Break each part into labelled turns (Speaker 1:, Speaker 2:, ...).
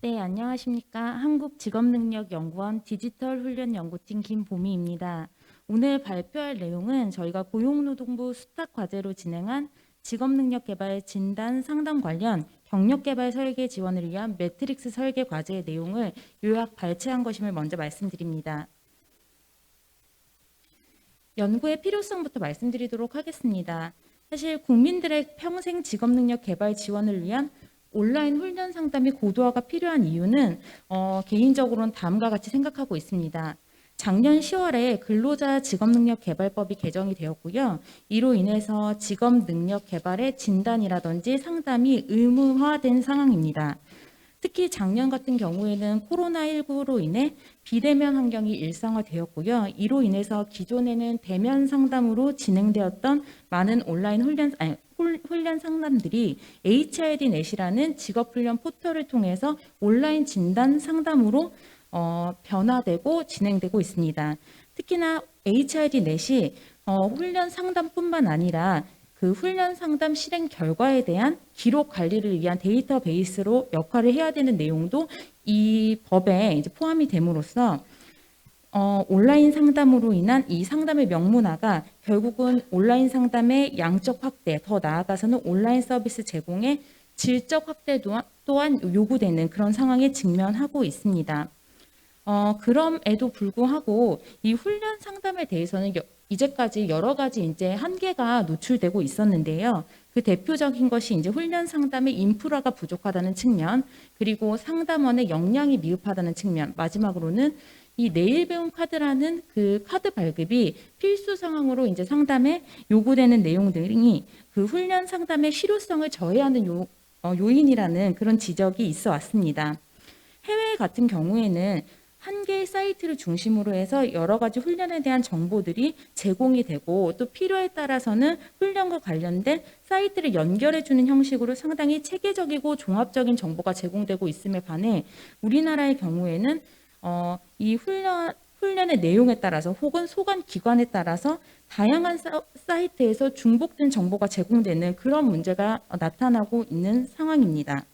Speaker 1: 네, 안녕하십니까. 한국직업능력연구원 디지털훈련연구팀 김보미입니다. 오늘 발표할 내용은 저희가 고용노동부 수탁과제로 진행한 직업능력개발 진단 상담 관련 경력개발 설계 지원을 위한 매트릭스 설계 과제의 내용을 요약 발췌한 것임을 먼저 말씀드립니다. 연구의 필요성부터 말씀드리도록 하겠습니다. 사실 국민들의 평생 직업능력 개발 지원을 위한 온라인 훈련 상담이 고도화가 필요한 이유는 개인적으로는 다음과 같이 생각하고 있습니다. 작년 10월에 근로자 직업능력 개발법이 개정이 되었고요. 이로 인해서 직업능력 개발의 진단이라든지 상담이 의무화된 상황입니다. 특히 작년 같은 경우에는 코로나19로 인해 비대면 환경이 일상화되었고요. 이로 인해서 기존에는 대면 상담으로 진행되었던 많은 온라인 훈련 상담들이 HRD 넷이라는 직업훈련 포털을 통해서 온라인 진단 상담으로 변화되고 진행되고 있습니다. 특히나 HRD 넷이 훈련 상담뿐만 아니라 그 훈련 상담 실행 결과에 대한 기록 관리를 위한 데이터베이스로 역할을 해야 되는 내용도 이 법에 이제 포함이 됨으로써 온라인 상담으로 인한 이 상담의 명문화가 결국은 온라인 상담의 양적 확대, 더 나아가서는 온라인 서비스 제공의 질적 확대 또한 요구되는 그런 상황에 직면하고 있습니다. 그럼에도 불구하고 이 훈련 상담에 대해서는 이제까지 여러 가지 이제 한계가 노출되고 있었는데요. 그 대표적인 것이 이제 훈련 상담의 인프라가 부족하다는 측면, 그리고 상담원의 역량이 미흡하다는 측면, 마지막으로는 이 내일 배움 카드라는 그 카드 발급이 필수 상황으로 이제 상담에 요구되는 내용들이 그 훈련 상담의 실효성을 저해하는 요인이라는 그런 지적이 있어 왔습니다. 해외 같은 경우에는 한 개의 사이트를 중심으로 해서 여러 가지 훈련에 대한 정보들이 제공이 되고 또 필요에 따라서는 훈련과 관련된 사이트를 연결해주는 형식으로 상당히 체계적이고 종합적인 정보가 제공되고 있음에 반해 우리나라의 경우에는 이 훈련의 내용에 따라서 혹은 소관 기관에 따라서 다양한 사이트에서 중복된 정보가 제공되는 그런 문제가 나타나고 있는 상황입니다.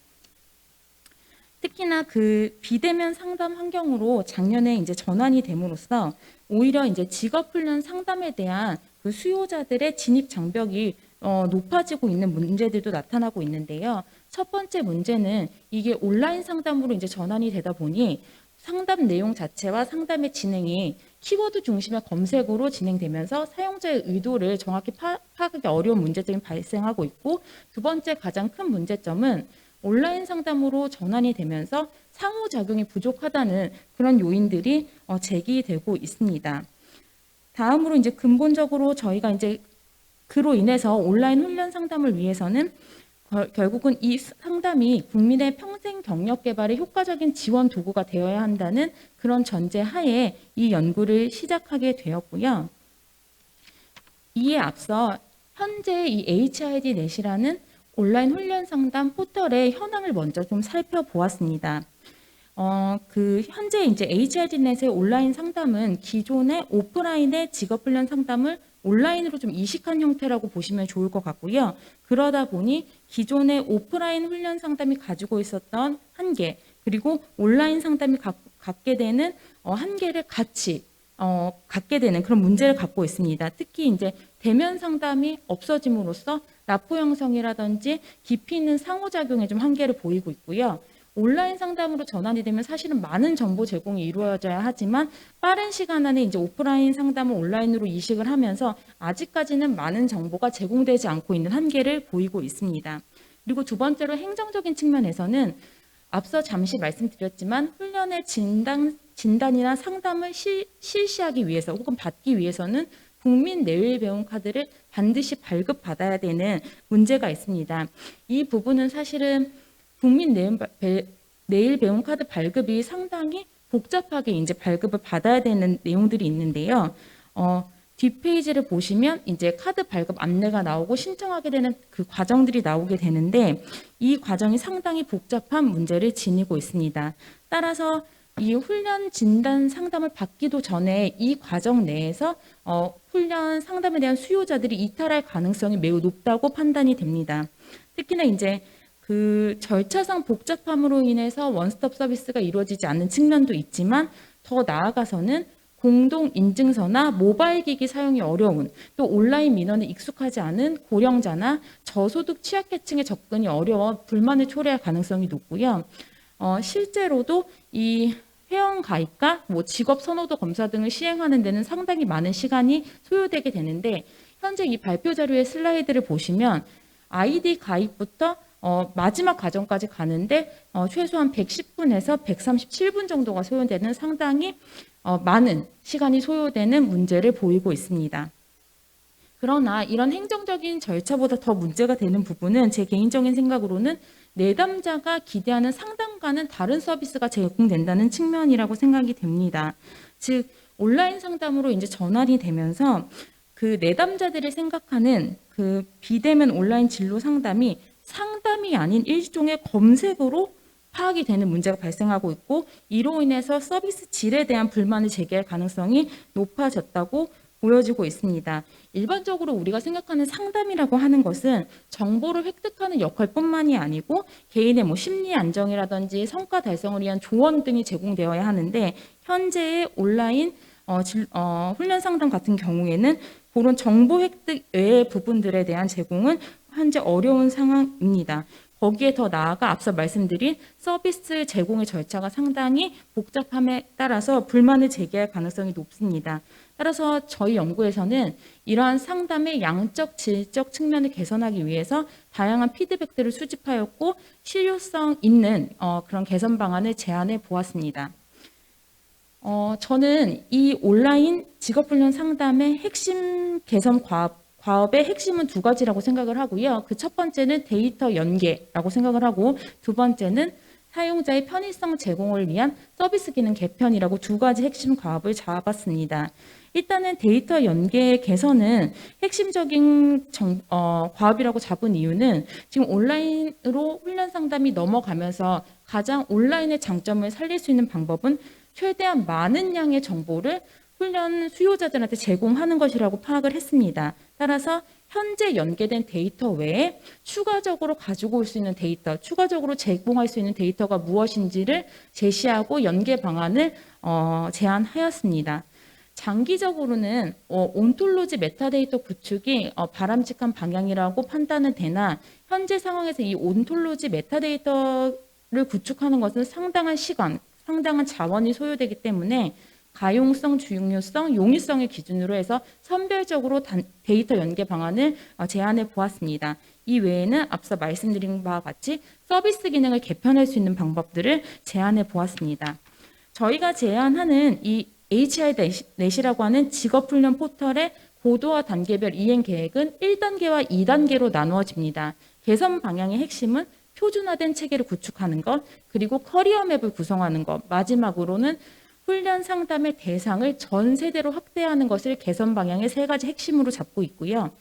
Speaker 1: 특히나 그 비대면 상담 환경으로 작년에 이제 전환이 됨으로써 오히려 이제 직업훈련 상담에 대한 그 수요자들의 진입 장벽이 높아지고 있는 문제들도 나타나고 있는데요. 첫 번째 문제는 이게 온라인 상담으로 이제 전환이 되다 보니 상담 내용 자체와 상담의 진행이 키워드 중심의 검색으로 진행되면서 사용자의 의도를 정확히 파악하기 어려운 문제점이 발생하고 있고, 두 번째 가장 큰 문제점은 온라인 상담으로 전환이 되면서 상호작용이 부족하다는 그런 요인들이 제기되고 있습니다. 다음으로 이제 근본적으로 저희가 이제 그로 인해서 온라인 훈련 상담을 위해서는 결국은 이 상담이 국민의 평생 경력 개발에 효과적인 지원 도구가 되어야 한다는 그런 전제 하에 이 연구를 시작하게 되었고요. 이에 앞서 현재 이 HRD 넷이라는 온라인 훈련 상담 포털의 현황을 먼저 좀 살펴보았습니다. 그 현재 이제 HRD넷의 온라인 상담은 기존의 오프라인의 직업훈련 상담을 온라인으로 좀 이식한 형태라고 보시면 좋을 것 같고요. 그러다 보니 기존의 오프라인 훈련 상담이 가지고 있었던 한계, 그리고 온라인 상담이 갖게 되는 한계를 같이 갖게 되는 그런 문제를 갖고 있습니다. 특히 이제 대면 상담이 없어짐으로써 라포 형성이라든지 깊이 있는 상호작용에 좀 한계를 보이고 있고요. 온라인 상담으로 전환이 되면 사실은 많은 정보 제공이 이루어져야 하지만 빠른 시간 안에 이제 오프라인 상담을 온라인으로 이식을 하면서 아직까지는 많은 정보가 제공되지 않고 있는 한계를 보이고 있습니다. 그리고 두 번째로 행정적인 측면에서는 앞서 잠시 말씀드렸지만 훈련의 진단이나 상담을 실시하기 위해서 혹은 받기 위해서는 국민 내일 배움 카드를 반드시 발급받아야 되는 문제가 있습니다. 이 부분은 사실은 국민 내일 배움 카드 발급이 상당히 복잡하게 이제 발급을 받아야 되는 내용들이 있는데요. 뒷페이지를 보시면 이제 카드 발급 안내가 나오고 신청하게 되는 그 과정들이 나오게 되는데 이 과정이 상당히 복잡한 문제를 지니고 있습니다. 따라서 이 훈련 진단 상담을 받기도 전에 이 과정 내에서 훈련 상담에 대한 수요자들이 이탈할 가능성이 매우 높다고 판단이 됩니다. 특히나 이제 그 절차상 복잡함으로 인해서 원스톱 서비스가 이루어지지 않는 측면도 있지만 더 나아가서는 공동 인증서나 모바일 기기 사용이 어려운 또 온라인 민원에 익숙하지 않은 고령자나 저소득 취약계층의 접근이 어려워 불만을 초래할 가능성이 높고요. 실제로도 이 회원 가입과 뭐 직업 선호도 검사 등을 시행하는 데는 상당히 많은 시간이 소요되게 되는데 현재 이 발표 자료의 슬라이드를 보시면 아이디 가입부터 마지막 과정까지 가는데 최소한 110분에서 137분 정도가 소요되는 상당히 많은 시간이 소요되는 문제를 보이고 있습니다. 그러나 이런 행정적인 절차보다 더 문제가 되는 부분은 제 개인적인 생각으로는 내담자가 기대하는 상담과는 다른 서비스가 제공된다는 측면이라고 생각이 됩니다. 즉 온라인 상담으로 이제 전환이 되면서 그 내담자들이 생각하는 그 비대면 온라인 진로 상담이 상담이 아닌 일종의 검색으로 파악이 되는 문제가 발생하고 있고 이로 인해서 서비스 질에 대한 불만을 제기할 가능성이 높아졌다고 보여지고 있습니다. 일반적으로 우리가 생각하는 상담이라고 하는 것은 정보를 획득하는 역할뿐만이 아니고 개인의 뭐 심리 안정이라든지 성과 달성을 위한 조언 등이 제공되어야 하는데 현재의 온라인 훈련 상담 같은 경우에는 그런 정보 획득 외의 부분들에 대한 제공은 현재 어려운 상황입니다. 거기에 더 나아가 앞서 말씀드린 서비스 제공의 절차가 상당히 복잡함에 따라서 불만을 제기할 가능성이 높습니다. 따라서 저희 연구에서는 이러한 상담의 양적, 질적 측면을 개선하기 위해서 다양한 피드백들을 수집하였고 실효성 있는 그런 개선 방안을 제안해 보았습니다. 저는 이 온라인 직업훈련 상담의 핵심 개선 과업의 핵심은 두 가지라고 생각을 하고요. 그 첫 번째는 데이터 연계라고 생각을 하고 두 번째는 사용자의 편의성 제공을 위한 서비스 기능 개편이라고 두 가지 핵심 과업을 잡았습니다. 일단은 데이터 연계 개선은 핵심적인 과업이라고 잡은 이유는 지금 온라인으로 훈련 상담이 넘어가면서 가장 온라인의 장점을 살릴 수 있는 방법은 최대한 많은 양의 정보를 훈련 수요자들한테 제공하는 것이라고 파악을 했습니다. 따라서 현재 연계된 데이터 외에 추가적으로 가지고 올 수 있는 데이터, 추가적으로 제공할 수 있는 데이터가 무엇인지를 제시하고 연계 방안을 제안하였습니다. 장기적으로는 온톨로지 메타데이터 구축이 바람직한 방향이라고 판단은 되나 현재 상황에서 이 온톨로지 메타데이터를 구축하는 것은 상당한 시간, 상당한 자원이 소요되기 때문에 가용성, 중요성, 용이성을 기준으로 해서 선별적으로 데이터 연계 방안을 제안해 보았습니다. 이 외에는 앞서 말씀드린 바와 같이 서비스 기능을 개편할 수 있는 방법들을 제안해 보았습니다. 저희가 제안하는 이 HR넷이라고 하는 직업훈련 포털의 고도와 단계별 이행 계획은 1단계와 2단계로 나누어집니다. 개선 방향의 핵심은 표준화된 체계를 구축하는 것, 그리고 커리어 맵을 구성하는 것, 마지막으로는 훈련 상담의 대상을 전 세대로 확대하는 것을 개선 방향의 세 가지 핵심으로 잡고 있고요.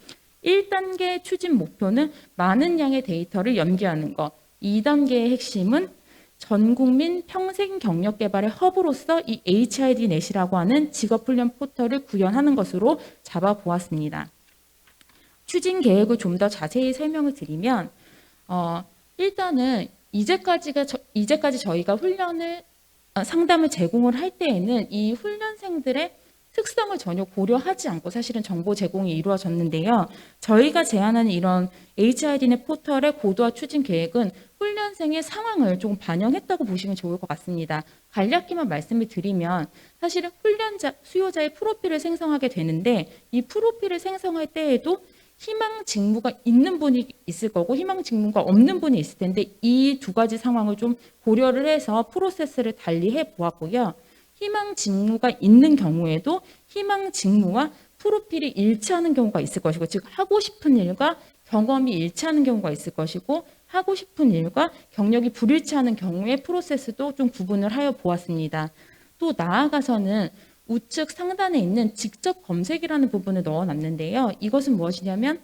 Speaker 1: 1단계 추진 목표는 많은 양의 데이터를 연계하는 것, 2단계의 핵심은 전 국민 평생 경력 개발의 허브로서 이 HRD넷이라고 하는 직업훈련 포털을 구현하는 것으로 잡아보았습니다. 추진 계획을 좀 더 자세히 설명을 드리면 일단은 이제까지 저희가 상담을 제공을 할 때에는 이 훈련생들의 특성을 전혀 고려하지 않고 사실은 정보 제공이 이루어졌는데요. 저희가 제안하는 이런 HRD넷 포털의 고도화 추진 계획은 훈련생의 상황을 조금 반영했다고 보시면 좋을 것 같습니다. 간략히만 말씀을 드리면 사실은 수요자의 프로필을 생성하게 되는데 이 프로필을 생성할 때에도 희망 직무가 있는 분이 있을 거고 희망 직무가 없는 분이 있을 텐데 이 두 가지 상황을 좀 고려를 해서 프로세스를 달리해 보았고요. 희망 직무가 있는 경우에도 희망 직무와 프로필이 일치하는 경우가 있을 것이고 즉 하고 싶은 일과 경험이 일치하는 경우가 있을 것이고 하고 싶은 일과 경력이 불일치하는 경우의 프로세스도 좀 구분을 하여 보았습니다. 또 나아가서는 우측 상단에 있는 직접 검색이라는 부분을 넣어놨는데요. 이것은 무엇이냐면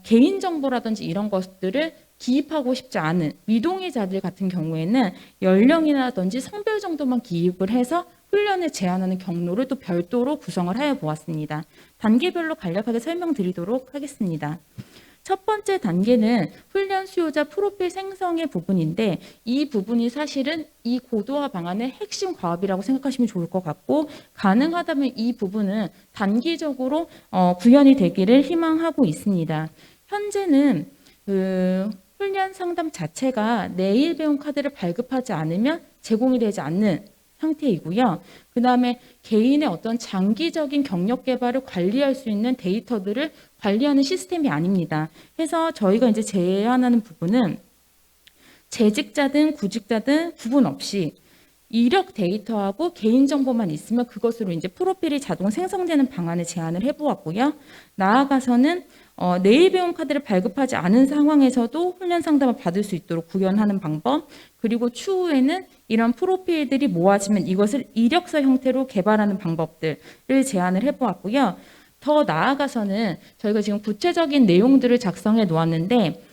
Speaker 1: 개인정보라든지 이런 것들을 기입하고 싶지 않은 미동의자들 같은 경우에는 연령이라든지 성별 정도만 기입을 해서 훈련을 제한하는 경로를 또 별도로 구성을 하여 보았습니다. 단계별로 간략하게 설명드리도록 하겠습니다. 첫 번째 단계는 훈련 수요자 프로필 생성의 부분인데 이 부분이 사실은 이 고도화 방안의 핵심 과업이라고 생각하시면 좋을 것 같고 가능하다면 이 부분은 단기적으로 구현이 되기를 희망하고 있습니다. 현재는 그 훈련 상담 자체가 내일 배움 카드를 발급하지 않으면 제공이 되지 않는 상태이고요. 그 다음에 개인의 어떤 장기적인 경력 개발을 관리할 수 있는 데이터들을 관리하는 시스템이 아닙니다. 해서 저희가 이제 제안하는 부분은 재직자든 구직자든 구분 없이 이력 데이터하고 개인정보만 있으면 그것으로 이제 프로필이 자동 생성되는 방안을 제안을 해보았고요. 나아가서는 내일 배움 카드를 발급하지 않은 상황에서도 훈련 상담을 받을 수 있도록 구현하는 방법, 그리고 추후에는 이런 프로필들이 모아지면 이것을 이력서 형태로 개발하는 방법들을 제안을 해보았고요. 더 나아가서는 저희가 지금 구체적인 내용들을 작성해 놓았는데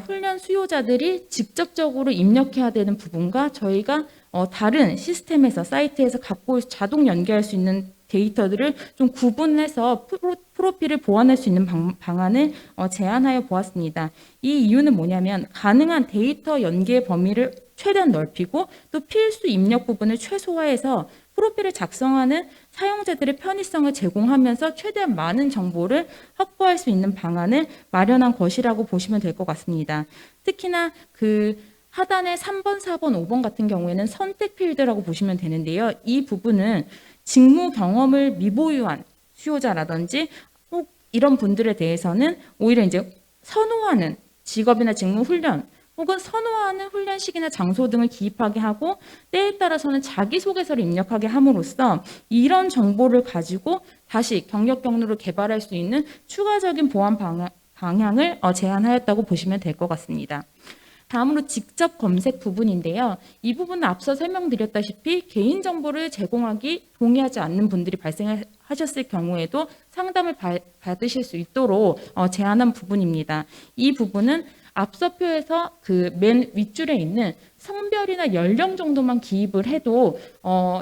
Speaker 1: 훈련 수요자들이 직접적으로 입력해야 되는 부분과 저희가 다른 시스템에서 사이트에서 갖고 자동 연계할 수 있는 데이터들을 좀 구분해서 프로필을 보완할 수 있는 방안을 제안하여 보았습니다. 이 이유는 뭐냐면 가능한 데이터 연계 범위를 최대한 넓히고 또 필수 입력 부분을 최소화해서 프로필을 작성하는 사용자들의 편의성을 제공하면서 최대한 많은 정보를 확보할 수 있는 방안을 마련한 것이라고 보시면 될 것 같습니다. 특히나 그 하단의 3번, 4번, 5번 같은 경우에는 선택 필드라고 보시면 되는데요. 이 부분은 직무 경험을 미보유한 수요자라든지 혹 이런 분들에 대해서는 오히려 이제 선호하는 직업이나 직무 훈련 혹은 선호하는 훈련식이나 장소 등을 기입하게 하고 때에 따라서는 자기소개서를 입력하게 함으로써 이런 정보를 가지고 다시 경력 경로를 개발할 수 있는 추가적인 보완 방향을 제안하였다고 보시면 될 것 같습니다. 다음으로 직접 검색 부분인데요. 이 부분은 앞서 설명드렸다시피 개인정보를 제공하기 동의하지 않는 분들이 발생하셨을 경우에도 상담을 받으실 수 있도록 제안한 부분입니다. 이 부분은 앞서 표에서 그 맨 윗줄에 있는 성별이나 연령 정도만 기입을 해도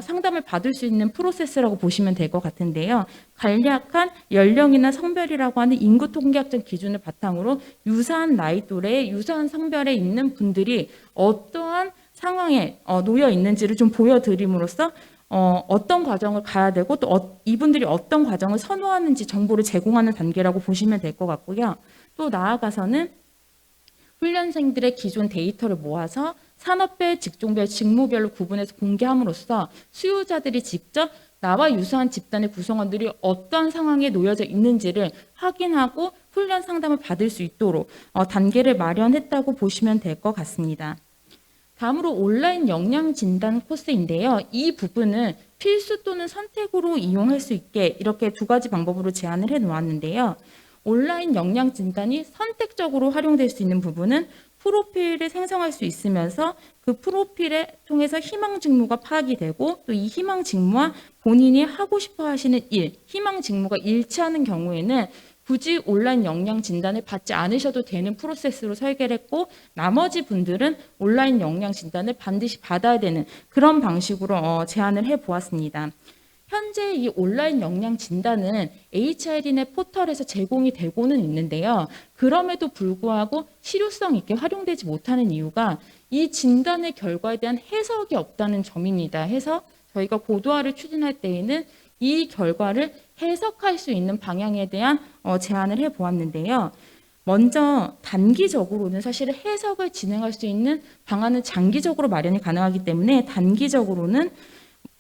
Speaker 1: 상담을 받을 수 있는 프로세스라고 보시면 될 것 같은데요. 간략한 연령이나 성별이라고 하는 인구 통계학적 기준을 바탕으로 유사한 나이 또래, 유사한 성별에 있는 분들이 어떠한 상황에 놓여 있는지를 좀 보여드림으로써 어떤 과정을 가야 되고 또 이분들이 어떤 과정을 선호하는지 정보를 제공하는 단계라고 보시면 될 것 같고요. 또 나아가서는 훈련생들의 기존 데이터를 모아서 산업별, 직종별, 직무별로 구분해서 공개함으로써 수요자들이 직접 나와 유사한 집단의 구성원들이 어떤 상황에 놓여져 있는지를 확인하고 훈련 상담을 받을 수 있도록 단계를 마련했다고 보시면 될 것 같습니다. 다음으로 온라인 역량 진단 코스인데요. 이 부분은 필수 또는 선택으로 이용할 수 있게 이렇게 두 가지 방법으로 제안을 해 놓았는데요. 온라인 역량 진단이 선택적으로 활용될 수 있는 부분은 프로필을 생성할 수 있으면서 그 프로필에 통해서 희망 직무가 파악이 되고 또 이 희망 직무와 본인이 하고 싶어 하시는 일, 희망 직무가 일치하는 경우에는 굳이 온라인 역량 진단을 받지 않으셔도 되는 프로세스로 설계를 했고 나머지 분들은 온라인 역량 진단을 반드시 받아야 되는 그런 방식으로 제안을 해보았습니다. 현재 이 온라인 역량 진단은 HR인의 포털에서 제공이 되고는 있는데요. 그럼에도 불구하고 실효성 있게 활용되지 못하는 이유가 이 진단의 결과에 대한 해석이 없다는 점입니다. 해서 저희가 고도화를 추진할 때에는 이 결과를 해석할 수 있는 방향에 대한 제안을 해보았는데요. 먼저 단기적으로는 사실 해석을 진행할 수 있는 방안은 장기적으로 마련이 가능하기 때문에 단기적으로는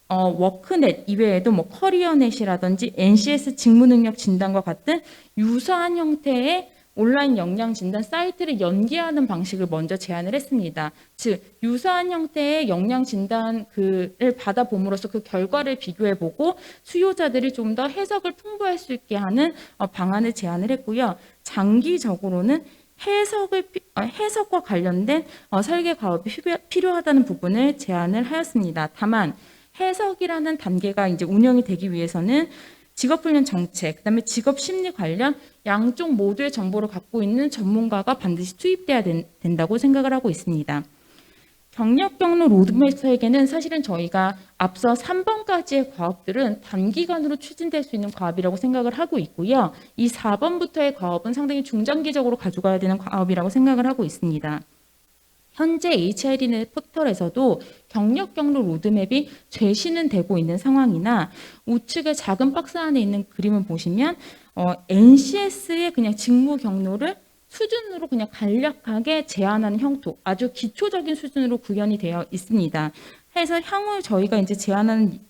Speaker 1: 워크넷 이외에도 뭐 커리어넷이라든지 NCS 직무능력 진단과 같은 유사한 형태의 온라인 역량 진단 사이트를 연계하는 방식을 먼저 제안을 했습니다. 즉 유사한 형태의 역량 진단을 받아봄으로써 그 결과를 비교해보고 수요자들이 좀 더 해석을 풍부할 수 있게 하는 방안을 제안을 했고요. 장기적으로는 해석과 관련된 설계 과업이 필요하다는 부분을 제안을 하였습니다. 다만 해석이라는 단계가 이제 운영이 되기 위해서는 직업훈련 정책, 그다음에 직업 심리 관련 양쪽 모두의 정보를 갖고 있는 전문가가 반드시 투입돼야 된다고 생각을 하고 있습니다. 경력 경로 로드맵 설계는 사실은 저희가 앞서 3번까지의 과업들은 단기간으로 추진될 수 있는 과업이라고 생각을 하고 있고요. 이 4번부터의 과업은 상당히 중장기적으로 가져가야 되는 과업이라고 생각을 하고 있습니다. 현재 HIDnet 포털에서도 경력 경로 로드맵이 제시는 되고 있는 상황이나 우측의 작은 박스 안에 있는 그림을 보시면 NCS의 그냥 직무 경로를 수준으로 그냥 간략하게 제안하는 형태, 아주 기초적인 수준으로 구현이 되어 있습니다. 해서 향후 저희가 이제 제안하는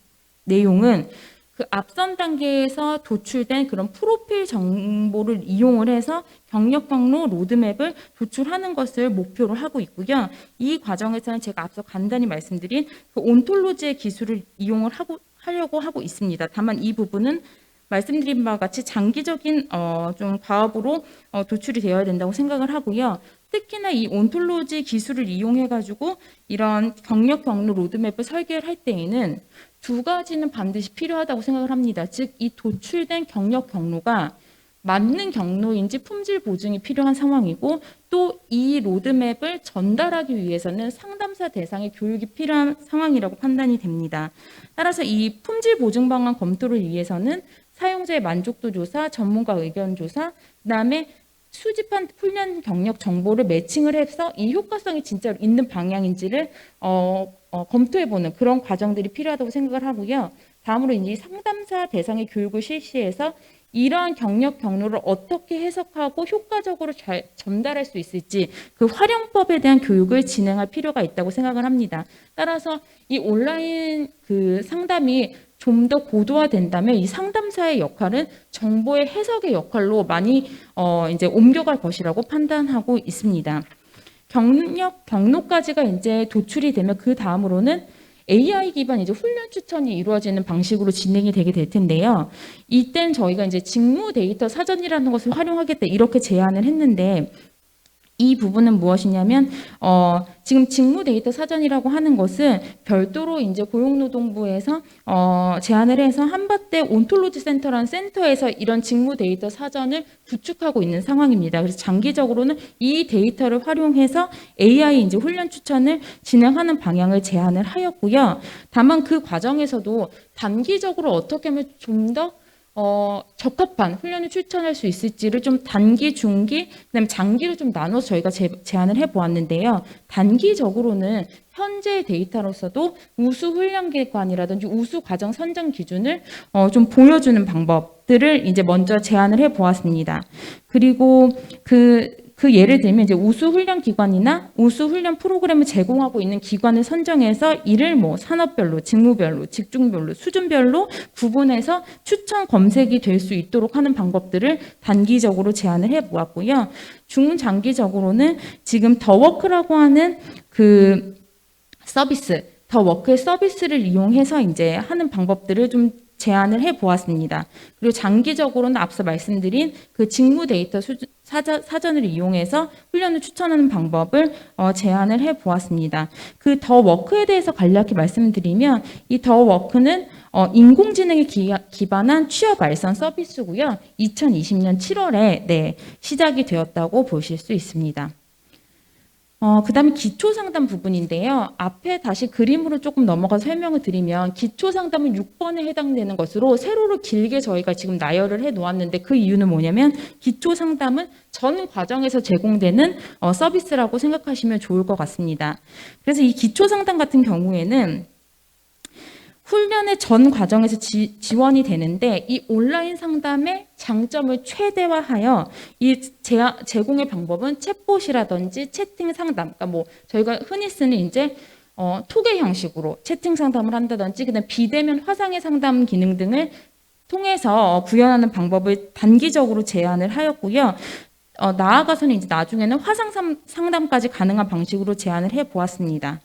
Speaker 1: 내용은 그 앞선 단계에서 도출된 그런 프로필 정보를 이용을 해서 경력 경로 로드맵을 도출하는 것을 목표로 하고 있고요. 이 과정에서는 제가 앞서 간단히 말씀드린 그 온톨로지의 기술을 이용을 하려고 하고 있습니다. 다만 이 부분은 말씀드린 바와 같이 장기적인 좀 과업으로 도출이 되어야 된다고 생각을 하고요. 특히나 이 온톨로지 기술을 이용해 가지고 이런 경력 경로 로드맵을 설계를 할 때에는 두 가지는 반드시 필요하다고 생각을 합니다. 즉, 이 도출된 경력 경로가 맞는 경로인지 품질 보증이 필요한 상황이고 또 이 로드맵을 전달하기 위해서는 상담사 대상의 교육이 필요한 상황이라고 판단이 됩니다. 따라서 이 품질 보증 방안 검토를 위해서는 사용자의 만족도 조사, 전문가 의견 조사, 그다음에 수집한 훈련 경력 정보를 매칭을 해서 이 효과성이 진짜로 있는 방향인지를 검토해보는 그런 과정들이 필요하다고 생각을 하고요. 다음으로 이제 상담사 대상의 교육을 실시해서 이러한 경력 경로를 어떻게 해석하고 효과적으로 잘 전달할 수 있을지 그 활용법에 대한 교육을 진행할 필요가 있다고 생각을 합니다. 따라서 이 온라인 그 상담이 좀 더 고도화된다면 이 상담사의 역할은 정보의 해석의 역할로 많이 이제 옮겨갈 것이라고 판단하고 있습니다. 경력 경로까지가 이제 도출이 되면 그 다음으로는 AI 기반 이제 훈련 추천이 이루어지는 방식으로 진행이 되게 될 텐데요. 이땐 저희가 이제 직무 데이터 사전이라는 것을 활용하겠다 이렇게 제안을 했는데 이 부분은 무엇이냐면 지금 직무 데이터 사전이라고 하는 것은 별도로 이제 고용노동부에서 제안을 해서 한밭대 온톨로지 센터라는 센터에서 이런 직무 데이터 사전을 구축하고 있는 상황입니다. 그래서 장기적으로는 이 데이터를 활용해서 AI 이제 훈련 추천을 진행하는 방향을 제안을 하였고요. 다만 그 과정에서도 단기적으로 어떻게 하면 좀더 적합한 훈련을 추천할 수 있을지를 좀 단기, 중기, 그다음에 장기로 좀 나눠서 저희가 제안을 해보았는데요. 단기적으로는 현재 데이터로서도 우수 훈련기관이라든지 우수 과정 선정 기준을 좀 보여주는 방법들을 이제 먼저 제안을 해보았습니다. 그리고 그 예를 들면 이제 우수 훈련 기관이나 우수 훈련 프로그램을 제공하고 있는 기관을 선정해서 이를 뭐 산업별로, 직무별로, 직종별로, 수준별로 구분해서 추천 검색이 될 수 있도록 하는 방법들을 단기적으로 제안을 해보았고요. 중장기적으로는 지금 더워크라고 하는 그 서비스, 더워크의 서비스를 이용해서 이제 하는 방법들을 좀 제안을 해보았습니다. 그리고 장기적으로는 앞서 말씀드린 그 직무 데이터 사전을 이용해서 훈련을 추천하는 방법을 제안을 해보았습니다. 그 더 워크에 대해서 간략히 말씀드리면 이 더 워크는 인공지능에 기반한 취업 알선 서비스고요. 2020년 7월에 시작이 되었다고 보실 수 있습니다. 그다음에 기초 상담 부분인데요. 앞에 다시 그림으로 조금 넘어가서 설명을 드리면 기초 상담은 6번에 해당되는 것으로 세로로 길게 저희가 지금 나열을 해 놓았는데 그 이유는 뭐냐면 기초 상담은 전 과정에서 제공되는 서비스라고 생각하시면 좋을 것 같습니다. 그래서 이 기초 상담 같은 경우에는 훈련의 전 과정에서 지원이 되는데 이 온라인 상담의 장점을 최대화하여 이 제공의 방법은 챗봇이라든지 채팅 상담, 그러니까 뭐 저희가 흔히 쓰는 이제 톡의 형식으로 채팅 상담을 한다든지 그다음 비대면 화상의 상담 기능 등을 통해서 구현하는 방법을 단기적으로 제안을 하였고요. 나아가서는 이제 나중에는 화상 상담까지 가능한 방식으로 제안을 해 보았습니다.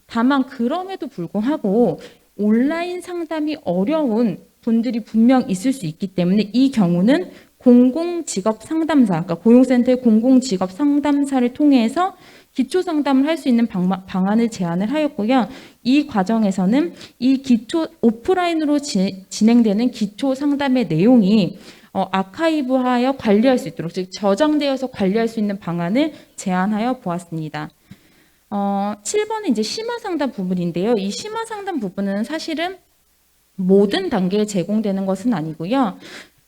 Speaker 1: 다만 그럼에도 불구하고 온라인 상담이 어려운 분들이 분명 있을 수 있기 때문에 이 경우는 공공직업 상담사, 그러니까 고용센터의 공공직업 상담사를 통해서 기초 상담을 할 수 있는 방안을 제안을 하였고요. 이 과정에서는 이 기초 오프라인으로 진행되는 기초 상담의 내용이 아카이브하여 관리할 수 있도록, 즉 저장되어서 관리할 수 있는 방안을 제안하여 보았습니다. 7번은 이제 심화 상담 부분인데요. 이 심화 상담 부분은 사실은 모든 단계에 제공되는 것은 아니고요.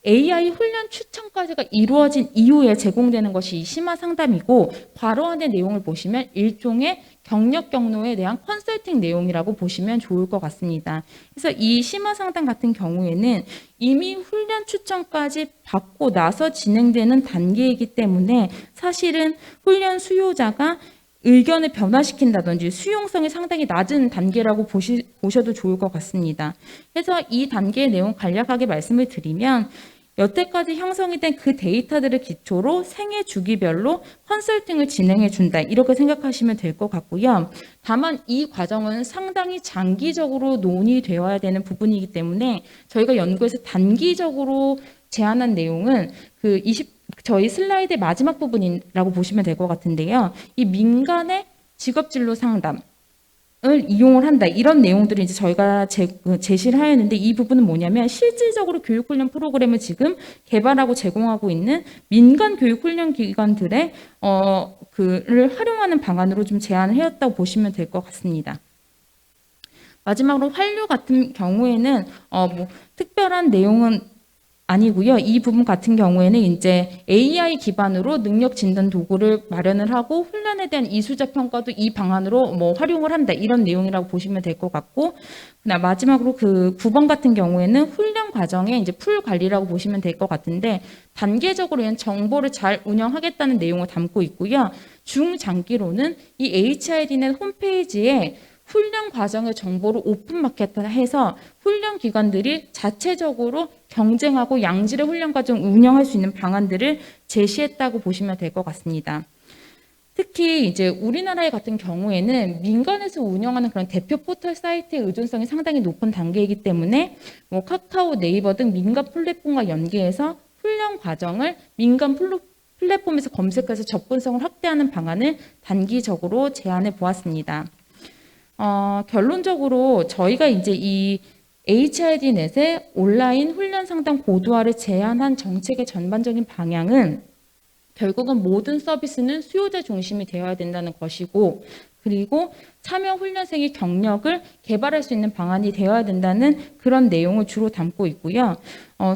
Speaker 1: AI 훈련 추천까지가 이루어진 이후에 제공되는 것이 이 심화 상담이고, 괄호 안의 내용을 보시면 일종의 경력 경로에 대한 컨설팅 내용이라고 보시면 좋을 것 같습니다. 그래서 이 심화 상담 같은 경우에는 이미 훈련 추천까지 받고 나서 진행되는 단계이기 때문에 사실은 훈련 수요자가 의견을 변화시킨다든지 수용성이 상당히 낮은 단계라고 보셔도 좋을 것 같습니다. 그래서 이 단계의 내용 간략하게 말씀을 드리면, 여태까지 형성이 된 그 데이터들을 기초로 생애 주기별로 컨설팅을 진행해 준다, 이렇게 생각하시면 될 것 같고요. 다만 이 과정은 상당히 장기적으로 논의되어야 되는 부분이기 때문에 저희가 연구에서 단기적으로 제안한 내용은 저희 슬라이드의 마지막 부분이라고 보시면 될 것 같은데요. 이 민간의 직업진로 상담을 이용을 한다, 이런 내용들을 이제 저희가 제시를 하였는데, 이 부분은 뭐냐면 실질적으로 교육훈련 프로그램을 지금 개발하고 제공하고 있는 민간 교육훈련 기관들의 그를 활용하는 방안으로 좀 제안을 해왔다고 보시면 될 것 같습니다. 마지막으로 환류 같은 경우에는 특별한 내용은 아니고요. 이 부분 같은 경우에는 이제 AI 기반으로 능력 진단 도구를 마련을 하고 훈련에 대한 이수자 평가도 이 방안으로 활용을 한다, 이런 내용이라고 보시면 될 것 같고, 마지막으로 그 9번 같은 경우에는 훈련 과정에 이제 풀 관리라고 보시면 될 것 같은데, 단계적으로 정보를 잘 운영하겠다는 내용을 담고 있고요. 중장기로는 이 HIDnet 홈페이지에 훈련 과정의 정보를 오픈마켓화해서 훈련 기관들이 자체적으로 경쟁하고 양질의 훈련 과정 운영할 수 있는 방안들을 제시했다고 보시면 될 것 같습니다. 특히 이제 우리나라의 같은 경우에는 민간에서 운영하는 그런 대표 포털 사이트의 의존성이 상당히 높은 단계이기 때문에 카카오, 네이버 등 민간 플랫폼과 연계해서 훈련 과정을 민간 플랫폼에서 검색해서 접근성을 확대하는 방안을 단기적으로 제안해 보았습니다. 결론적으로 저희가 이제 이 HID넷의 온라인 훈련 상담 고도화를 제안한 정책의 전반적인 방향은 결국은 모든 서비스는 수요자 중심이 되어야 된다는 것이고, 그리고 참여 훈련생의 경력을 개발할 수 있는 방안이 되어야 된다는 그런 내용을 주로 담고 있고요.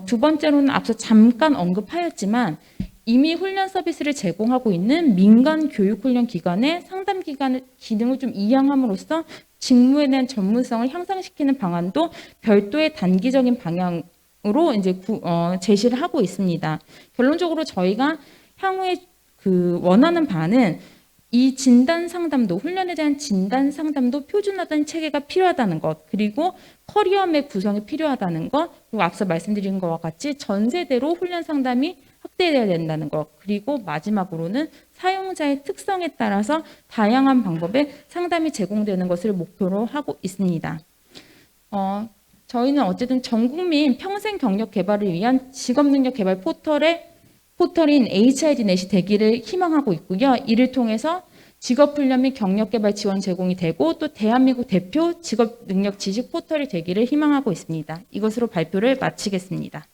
Speaker 1: 두 번째로는 앞서 잠깐 언급하였지만 이미 훈련 서비스를 제공하고 있는 민간 교육훈련 기관의 상담 기능을 좀 이양함으로써 직무에 대한 전문성을 향상시키는 방안도 별도의 단기적인 방향으로 이제 제시를 하고 있습니다. 결론적으로 저희가 향후에 원하는 바는 이 진단 상담도, 훈련에 대한 진단 상담도 표준화된 체계가 필요하다는 것, 그리고 커리어맵 구성이 필요하다는 것, 그리고 앞서 말씀드린 것과 같이 전 세대로 훈련 상담이 확대되어야 된다는 것, 그리고 마지막으로는 사용자의 특성에 따라서 다양한 방법의 상담이 제공되는 것을 목표로 하고 있습니다. 저희는 어쨌든 전국민 평생 경력 개발을 위한 직업능력 개발 포털인 HID넷이 되기를 희망하고 있고요. 이를 통해서 직업훈련 및 경력개발 지원 제공이 되고, 또 대한민국 대표 직업능력 지식 포털이 되기를 희망하고 있습니다. 이것으로 발표를 마치겠습니다.